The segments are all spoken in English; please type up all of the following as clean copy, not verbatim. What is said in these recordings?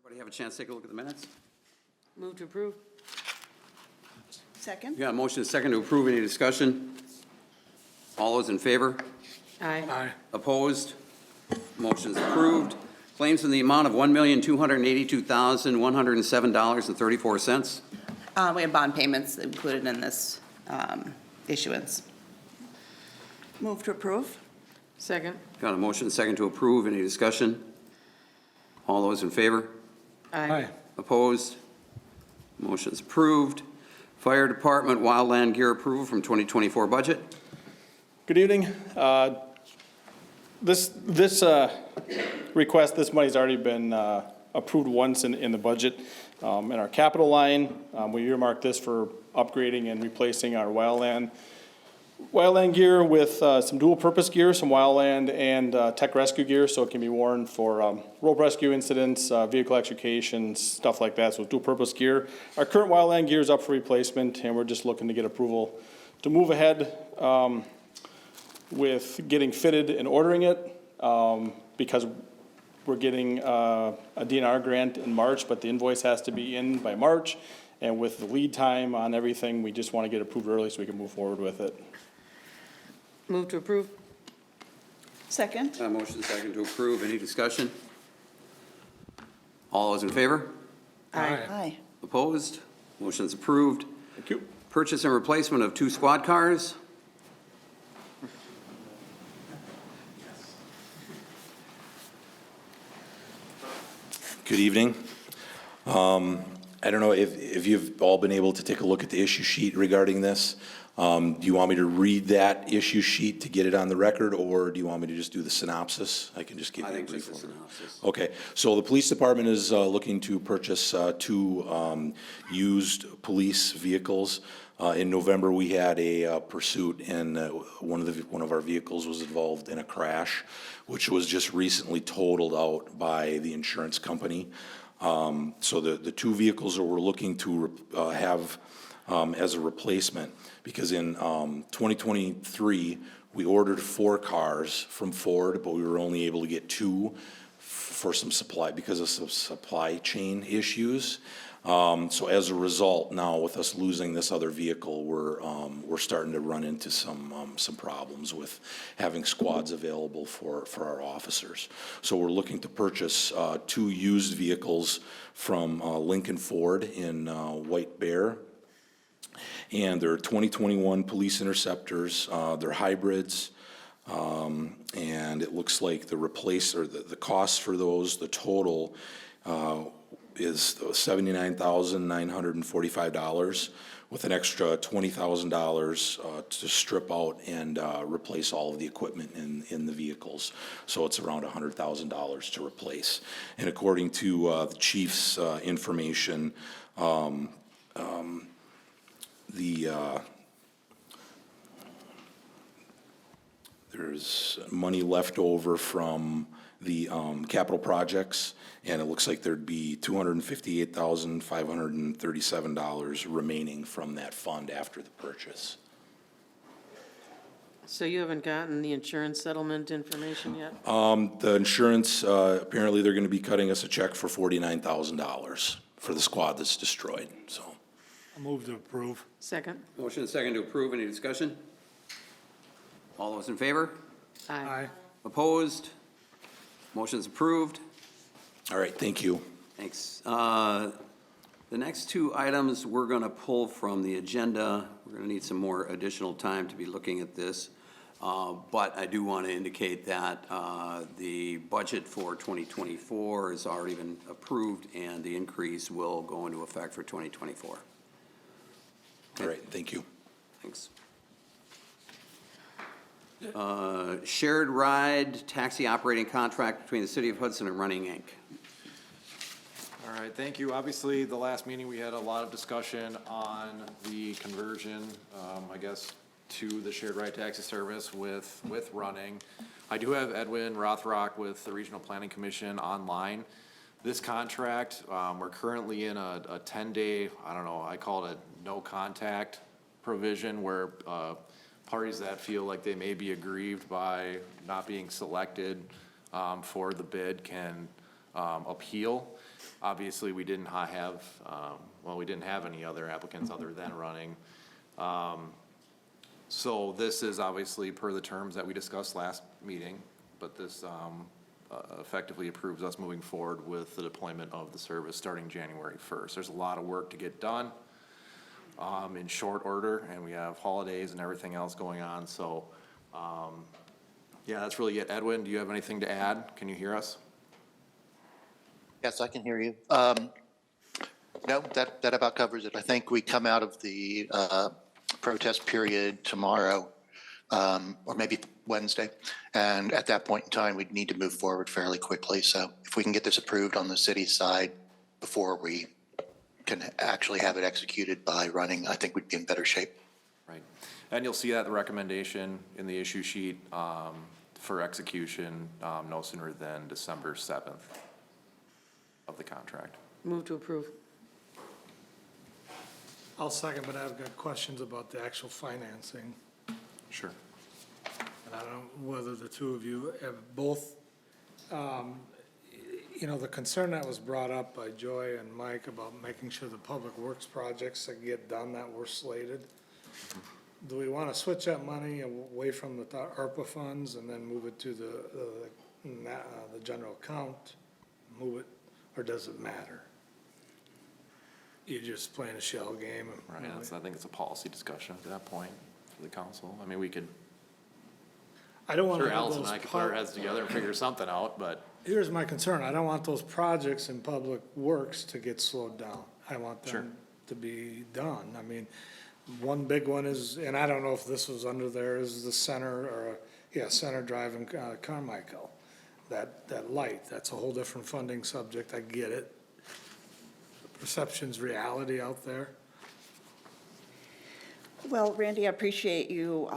Everybody have a chance to take a look at the minutes? Move to approve. Second? We got a motion and a second to approve. Any discussion? All those in favor? Aye. Opposed? Motion's approved. Claims in the amount of $1,282,107.34. We have bond payments included in this issuance. Move to approve? Second. Got a motion and a second to approve. Any discussion? All those in favor? Aye. Opposed? Motion's approved. Fire Department wildland gear approval from 2024 budget. Good evening. This request, this money's already been approved once in the budget. In our capital line, we earmarked this for upgrading and replacing our wildland gear with some dual-purpose gear, some wildland and tech rescue gear, so it can be worn for rope rescue incidents, vehicle extrication, stuff like that, so dual-purpose gear. Our current wildland gear is up for replacement, and we're just looking to get approval to move ahead with getting fitted and ordering it, because we're getting a DNR grant in March, but the invoice has to be in by March, and with the lead time on everything, we just want to get approved early so we can move forward with it. Move to approve. Second? Motion and a second to approve. Any discussion? All those in favor? Aye. Opposed? Motion's approved. Thank you. Purchase and replacement of 2 squad cars. Good evening. I don't know if you've all been able to take a look at the issue sheet regarding this. Do you want me to read that issue sheet to get it on the record, or do you want me to just do the synopsis? I can just give I you a think brief just a overview. synopsis. Okay, so the police department is looking to purchase 2 used police vehicles. In November, we had a pursuit, and one of our vehicles was involved in a crash, which was just recently totaled out by the insurance company. So the 2 vehicles that we're looking to have as a replacement, because in 2023, we ordered 4 cars from Ford, but we were only able to get 2 for some supply, because of some supply chain issues. So as a result, now with us losing this other vehicle, we're starting to run into some problems with having squads available for our officers. So we're looking to purchase 2 used vehicles from Lincoln Ford in White Bear. And they're 2021 police interceptors. They're hybrids. And it looks like the cost for those, the total is $79,945, with an extra $20,000 to strip out and replace all of the equipment in the vehicles. So it's around $100,000 to replace. And according to the chief's information, there's money left over from the capital projects, and it looks like there'd be $258,537 remaining from that fund after the purchase. So you haven't gotten the insurance settlement information yet? The insurance, apparently they're gonna be cutting us a check for $49,000 for the squad that's destroyed, so. I move to approve. Second. Motion and a second to approve. Any discussion? All those in favor? Aye. Opposed? Motion's approved. All right, thank you. Thanks. The next 2 items we're going to pull from the agenda. We're going to need some more additional time to be looking at this. But I do want to indicate that the budget for 2024 has already been approved, and the increase will go into effect for 2024. All right, thank you. Thanks. Shared ride taxi operating contract between the City of Hudson and Running Inc. All right, thank you. Obviously, the last meeting, we had a lot of discussion on the conversion, I guess, to the shared ride taxi service with Running. I do have Edwin Rothrock with the Regional Planning Commission online. This contract, we're currently in a 10-day, I don't know, I call it a no contact provision, where parties that feel like they may be aggrieved by not being selected for the bid can appeal. Obviously, we didn't have, we didn't have any other applicants other than running. So this is obviously per the terms that we discussed last meeting, but this effectively approves us moving forward with the deployment of the service starting January 1st. There's a lot of work to get done in short order, and we have holidays and everything else going on, so yeah, that's really it. Edwin, do you have anything to add? Can you hear us? Yes, I can hear you. No, that about covers it. I think we come out of the protest period tomorrow, or maybe Wednesday, and at that point in time, we'd need to move forward fairly quickly. So if we can get this approved on the city side before we can actually have it executed by running, I think we'd be in better shape. Right. And you'll see that the recommendation in the issue sheet for execution no sooner than December 7th of the contract. Move to approve. I'll second, but I've got questions about the actual financing. Sure. And I don't know whether the two of you have both, you know, the concern that was brought up by Joy and Mike about making sure the public works projects that get done that were slated. Do we want to switch that money away from the ARPA funds and then move it to the general account? Move it, or does it matter? You're just playing a shell game. Right, I think it's a policy discussion at that point for the council. I mean, we could, I don't want to sure, have Allison those. and I could put our heads together and figure something out, but Here's my concern. I don't want those projects in public works to get slowed down. I want Sure. them to be done. I mean, one big one is, and I don't know if this was under there, is the center Center Drive in Carmichael. That light, that's a whole different funding subject. I get it. Perception's reality out there. Well, Randy, I appreciate you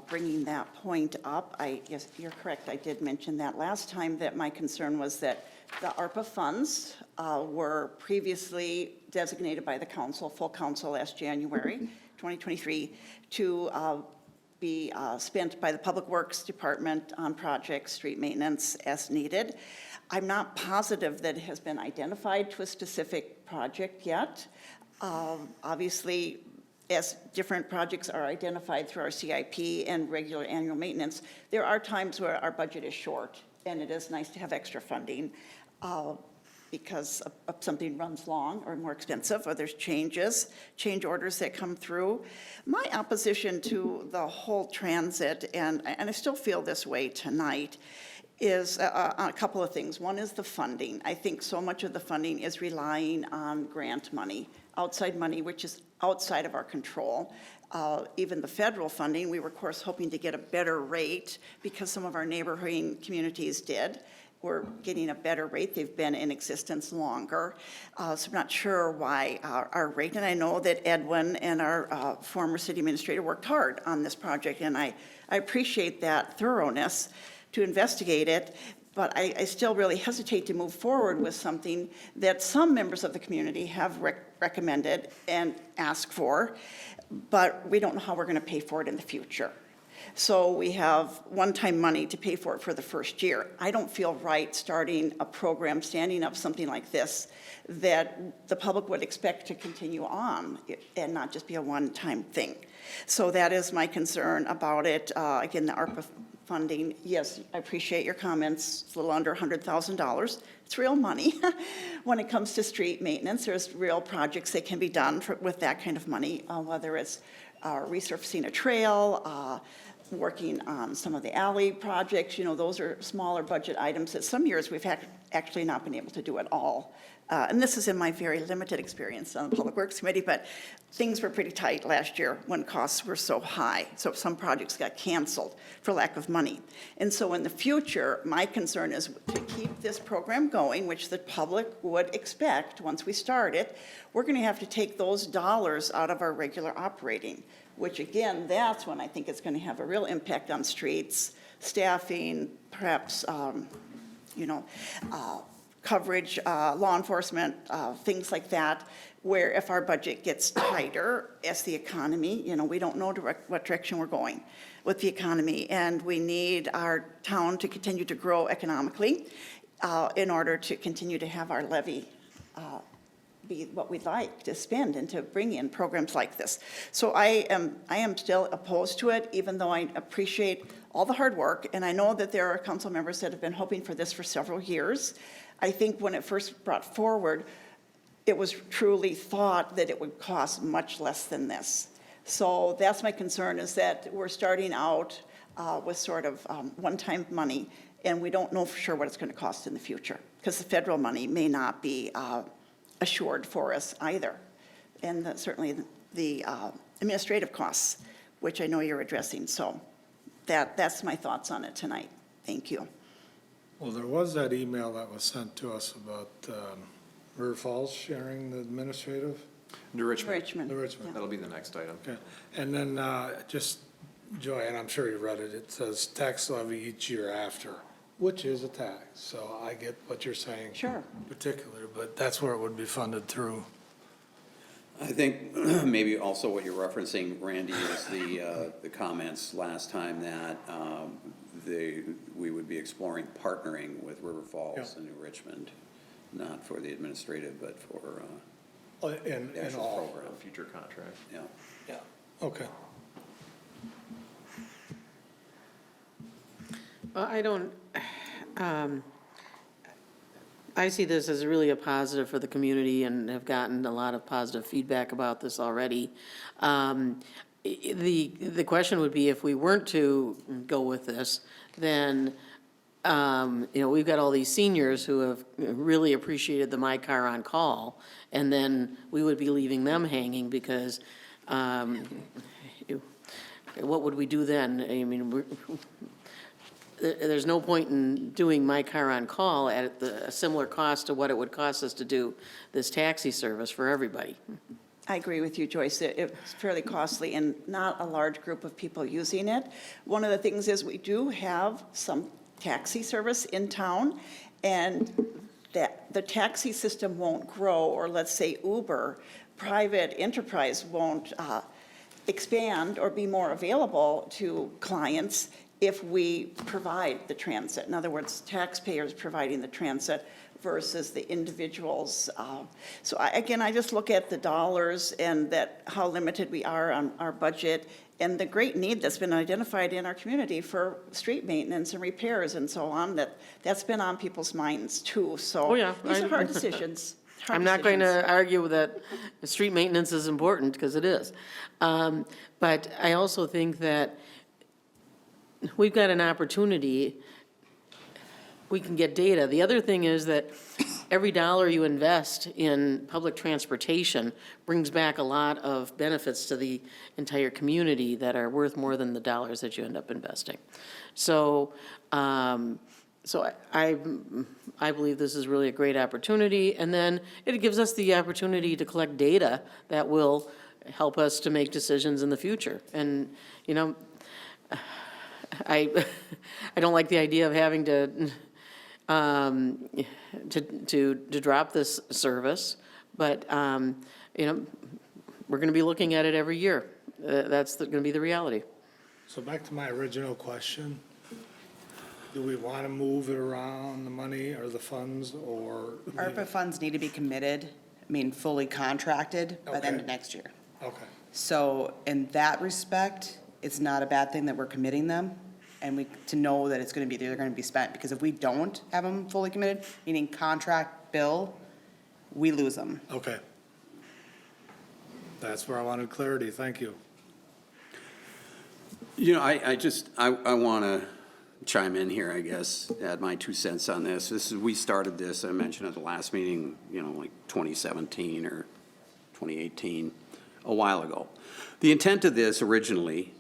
bringing that point up. Yes, you're correct. I did mention that last time, that my concern was that the ARPA funds were previously designated by the council, full council last January 2023, to be spent by the Public Works Department on projects, street maintenance as needed. I'm not positive that it has been identified to a specific project yet. Obviously, as different projects are identified through our CIP and regular annual maintenance, there are times where our budget is short, and it is nice to have extra funding because something runs long or more expensive, or there's change orders that come through. My opposition to the whole transit, and I still feel this way tonight, is a couple of things. One is the funding. I think so much of the funding is relying on grant money, outside money, which is outside of our control. Even the federal funding, we were of course hoping to get a better rate because some of our neighboring communities did. We're getting a better rate. They've been in existence longer. So I'm not sure why our rate, and I know that Edwin and our former city administrator worked hard on this project, and I appreciate that thoroughness to investigate it, but I still really hesitate to move forward with something that some members of the community have recommended and asked for, but we don't know how we're going to pay for it in the future. So we have one-time money to pay for it for the first year. I don't feel right starting a program, standing up something like this, that the public would expect to continue on and not just be a one-time thing. So that is my concern about it. Again, the ARPA funding, yes, I appreciate your comments. It's a little under $100,000. It's real money. When it comes to street maintenance, there's real projects that can be done with that kind of money, whether it's resurfacing a trail, working on some of the alley projects. You know, those are smaller budget items that some years we've actually not been able to do at all. And this is in my very limited experience on the Public Works Committee, but things were pretty tight last year when costs were so high. So some projects got canceled for lack of money. And so in the future, my concern is to keep this program going, which the public would expect once we start it. We're going to have to take those dollars out of our regular operating, which again, that's when I think it's going to have a real impact on streets, staffing, perhaps, coverage, law enforcement, things like that, where if our budget gets tighter as the economy, we don't know what direction we're going with the economy, and we need our town to continue to grow economically. in order to continue to have our levy be what we'd like to spend and to bring in programs like this. So I am still opposed to it, even though I appreciate all the hard work, and I know that there are council members that have been hoping for this for several years. I think when it first brought forward, it was truly thought that it would cost much less than this. So that's my concern, is that we're starting out with sort of one-time money, and we don't know for sure what it's going to cost in the future, because the federal money may not be assured for us either. And certainly the administrative costs, which I know you're addressing. So that's my thoughts on it tonight. Thank you. Well, there was that email that was sent to us about River Falls sharing the administrative. New Richmond. Richmond. The Richmond. That'll be the next item. Okay, and then just, Joy, and I'm sure you read it, it says tax levy each year after, which is a tax, so I get what you're saying. Sure. Particular, but that's where it would be funded through. I think maybe also what you're referencing, Randy, is the comments last time that we would be exploring partnering with River Falls Yeah. and New Richmond, not for the administrative, but for In the actual all, program. Future contract. Yeah. yeah, okay. Well, I see this as really a positive for the community and have gotten a lot of positive feedback about this already. The question would be, if we weren't to go with this, then, we've got all these seniors who have really appreciated the My Car on Call, and then we would be leaving them hanging because, what would we do then? I mean, there's no point in doing My Car on Call at a similar cost to what it would cost us to do this taxi service for everybody. I agree with you, Joyce. It's fairly costly and not a large group of people using it. One of the things is we do have some taxi service in town, and that the taxi system won't grow, or let's say Uber, private enterprise won't expand or be more available to clients if we provide the transit. In other words, taxpayers providing the transit versus the individuals. So I just look at the dollars and that how limited we are on our budget and the great need that's been identified in our community for street maintenance and repairs and so on, that's been on people's minds too. So Oh, yeah. these are hard decisions. hard I'm not going decisions. to argue that street maintenance is important, because it is. But I also think that we've got an opportunity, we can get data. The other thing is that every dollar you invest in public transportation brings back a lot of benefits to the entire community that are worth more than the dollars that you end up investing. So, I believe this is really a great opportunity, and then it gives us the opportunity to collect data that will help us to make decisions in the future. And, I don't like the idea of having to drop this service, but, we're going to be looking at it every year. That's going to be the reality. So back to my original question, do we want to move it around, the money or the funds, or? ARPA funds need to be committed, fully contracted by the end of Okay. next year. Okay, So in that respect, it's not a bad thing that we're committing them, and to know that they're going to be spent, because if we don't have them fully committed, meaning contract bill, we lose them. okay. That's where I wanted clarity, thank you. I want to chime in here, I guess, add my 2 cents on this. We started this, I mentioned at the last meeting, like 2017 or 2018, a while ago. The intent of this originally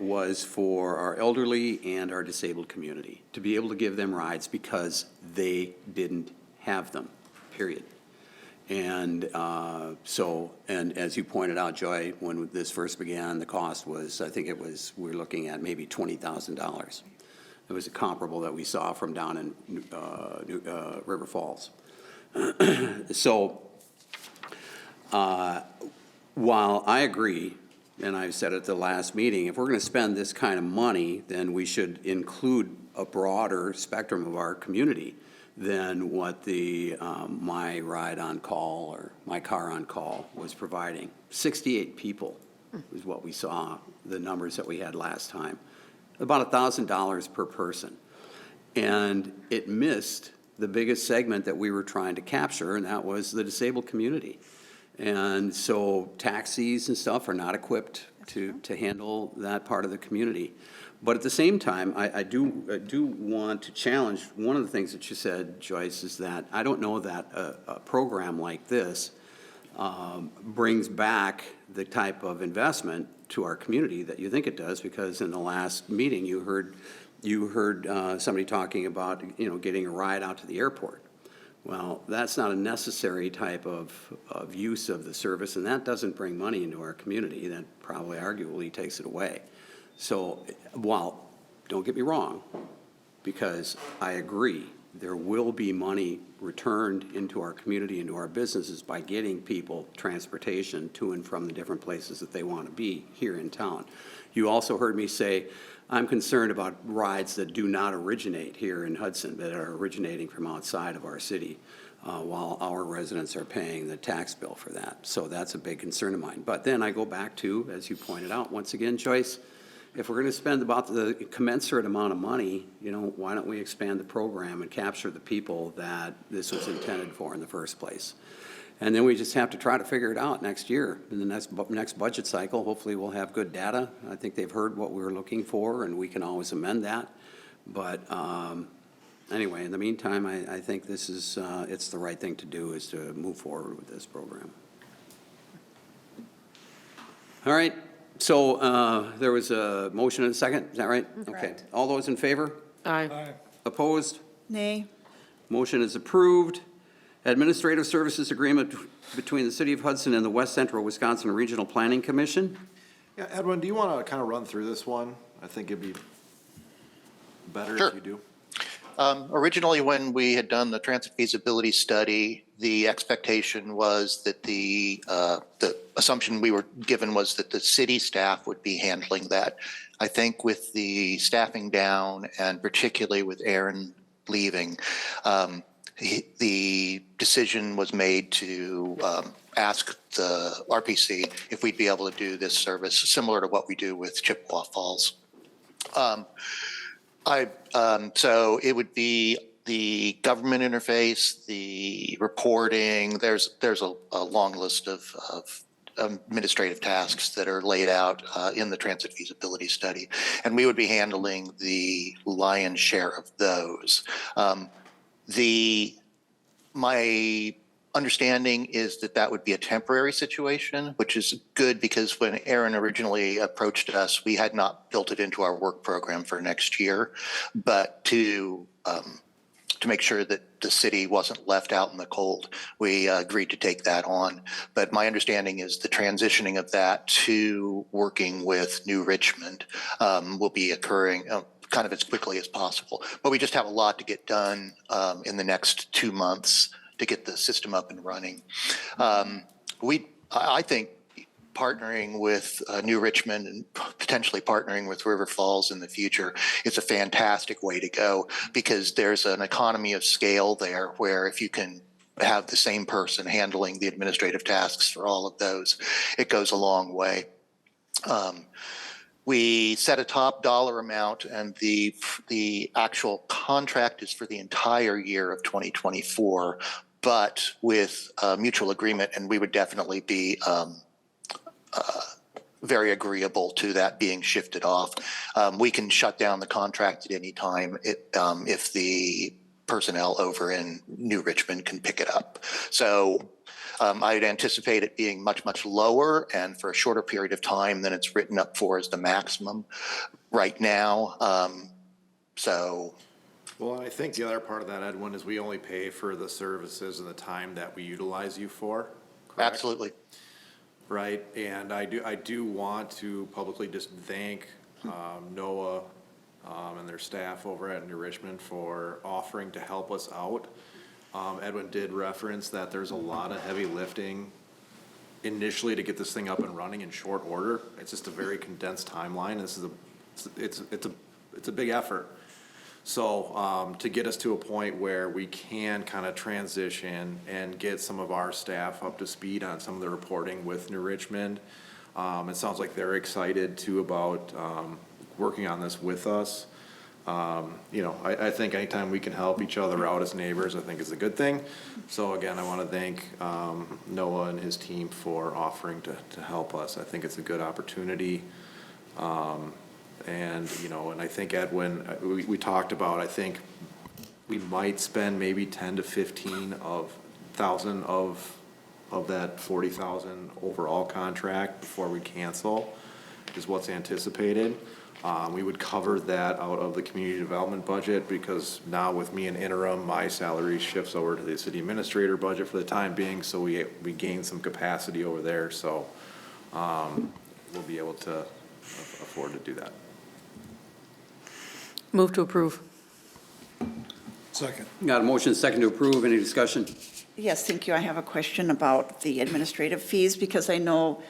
was for our elderly and our disabled community, to be able to give them rides because they didn't have them, period. And and as you pointed out, Joy, when this first began, the cost was, we were looking at maybe $20,000. It was a comparable that we saw from down in River Falls. So while I agree, and I've said at the last meeting, if we're going to spend this kind of money, then we should include a broader spectrum of our community than what the, my ride on call or my car on call was providing. 68 people is what we saw, the numbers that we had last time. About $1,000 per person. And it missed the biggest segment that we were trying to capture, and that was the disabled community. And so taxis and stuff are not equipped to handle that part of the community. But at the same time, I do want to challenge, one of the things that you said, Joyce, is that I don't know that a program like this brings back the type of investment to our community that you think it does, because in the last meeting, you heard somebody talking about, getting a ride out to the airport. Well, that's not a necessary type of use of the service, and that doesn't bring money into our community. That probably arguably takes it away. So, while, don't get me wrong, because I agree, there will be money returned into our community, into our businesses by getting people transportation to and from the different places that they want to be here in town. You also heard me say, I'm concerned about rides that do not originate here in Hudson, that are originating from outside of our city, while our residents are paying the tax bill for that. So that's a big concern of mine. But then I go back to, as you pointed out, once again, Joyce, if we're going to spend about the commensurate amount of money, why don't we expand the program and capture the people that this was intended for in the first place? And then we just have to try to figure it out next year. In the next budget cycle, hopefully we'll have good data. I think they've heard what we're looking for, and we can always amend that. But anyway, in the meantime, I think this is, it's the right thing to do, is to move forward with this program. All right. So there was a motion and a second, is that right? Okay. All those in favor? Aye. Aye. Opposed? Nay. Motion is approved. Administrative Services Agreement between the City of Hudson and the West Central Wisconsin Regional Planning Commission. Yeah, Edwin, do you want to kind of run through this one? I think it'd be better Sure. if you do. Originally, when we had done the transit feasibility study, the expectation was that the assumption we were given was that the city staff would be handling that. I think with the staffing down, and particularly with Aaron leaving, the decision was made to ask the RPC if we'd be able to do this service similar to what we do with Chippewa Falls. So it would be the government interface, the reporting. There's a long list of administrative tasks that are laid out in the transit feasibility study, and we would be handling the lion's share of those. My understanding is that would be a temporary situation, which is good because when Aaron originally approached us, we had not built it into our work program for next year, but to make sure that the city wasn't left out in the cold, we agreed to take that on. But my understanding is the transitioning of that to working with New Richmond will be occurring kind of as quickly as possible. But we just have a lot to get done in the next 2 months to get the system up and running. I think partnering with New Richmond and potentially partnering with River Falls in the future is a fantastic way to go, because there's an economy of scale there where if you can have the same person handling the administrative tasks for all of those, it goes a long way. We set a top dollar amount, and the actual contract is for the entire year of 2024, but with a mutual agreement, and we would definitely be very agreeable to that being shifted off. We can shut down the contract at any time if the personnel over in New Richmond can pick it up. So I'd anticipate it being much, much lower and for a shorter period of time than it's written up for as the maximum right now. Well, I think the other part of that, Edwin, is we only pay for the services and the time that we utilize you for, correct? Absolutely. Right, and I do want to publicly just thank NOAA and their staff over at New Richmond for offering to help us out. Edwin did reference that there's a lot of heavy lifting initially to get this thing up and running in short order. It's just a very condensed timeline. It's a big effort. So, to get us to a point where we can kind of transition and get some of our staff up to speed on some of the reporting with New Richmond. It sounds like they're excited too about, working on this with us. You know, I think anytime we can help each other out as neighbors, I think is a good thing. So again, I want to thank, Noah and his team for offering to help us. I think it's a good opportunity. And, you know, and I think Edwin, we talked about, I think we might spend maybe 10 to 15,000 of that 40,000 overall contract before we cancel, is what's anticipated. We would cover that out of the community development budget, because now with me in interim, my salary shifts over to the city administrator budget for the time being, so we gain some capacity over there, so, we'll be able to afford to do that. Move to approve. Second. Got a motion second to approve. Any discussion? Yes, thank you. I have a question about the administrative fees, because I know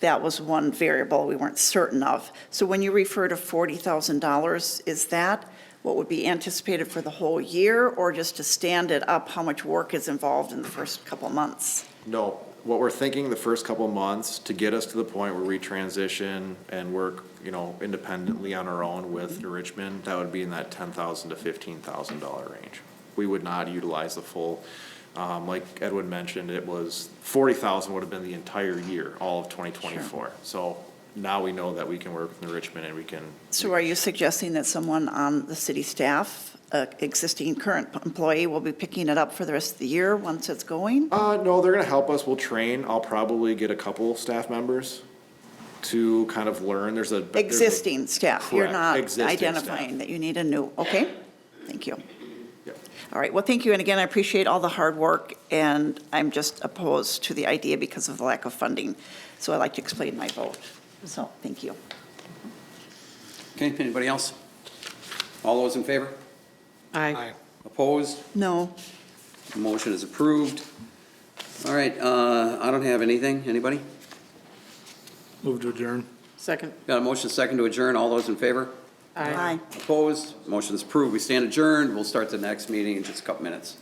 that was one variable we weren't certain of. So when you refer to $40,000, is that what would be anticipated for the whole year, or just to stand it up, how much work is involved in the first couple of months? No, what we're thinking the first couple of months to get us to the point where we transition and work, you know, independently on our own with New Richmond, that would be in that $10,000 to $15,000 range. We would not utilize the full, like Edwin mentioned, it was 40,000 would have been the entire year, all of 2024. So now we know that we can work with New Richmond and we can. So are you suggesting that someone on the city staff, existing current employee, will be picking it up for the rest of the year once it's going? No, they're gonna help us. We'll train. I'll probably get a couple staff members to kind of learn. There's a. Existing staff, you're Correct, not existing staff. identifying that you need a new, okay? Thank you. Yep. All right, well, thank you, and again, I appreciate all the hard work, and I'm just opposed to the idea because of the lack of funding. So I'd like to explain my vote. So, thank you. Okay, anybody else? All those in favor? Aye. Opposed? No, Motion is approved. All right, I don't have anything. Anybody? Move to adjourn. Second. Got a motion second to adjourn. All those in favor? aye. Opposed? Motion is approved. We stand adjourned. We'll start the next meeting in just a couple minutes.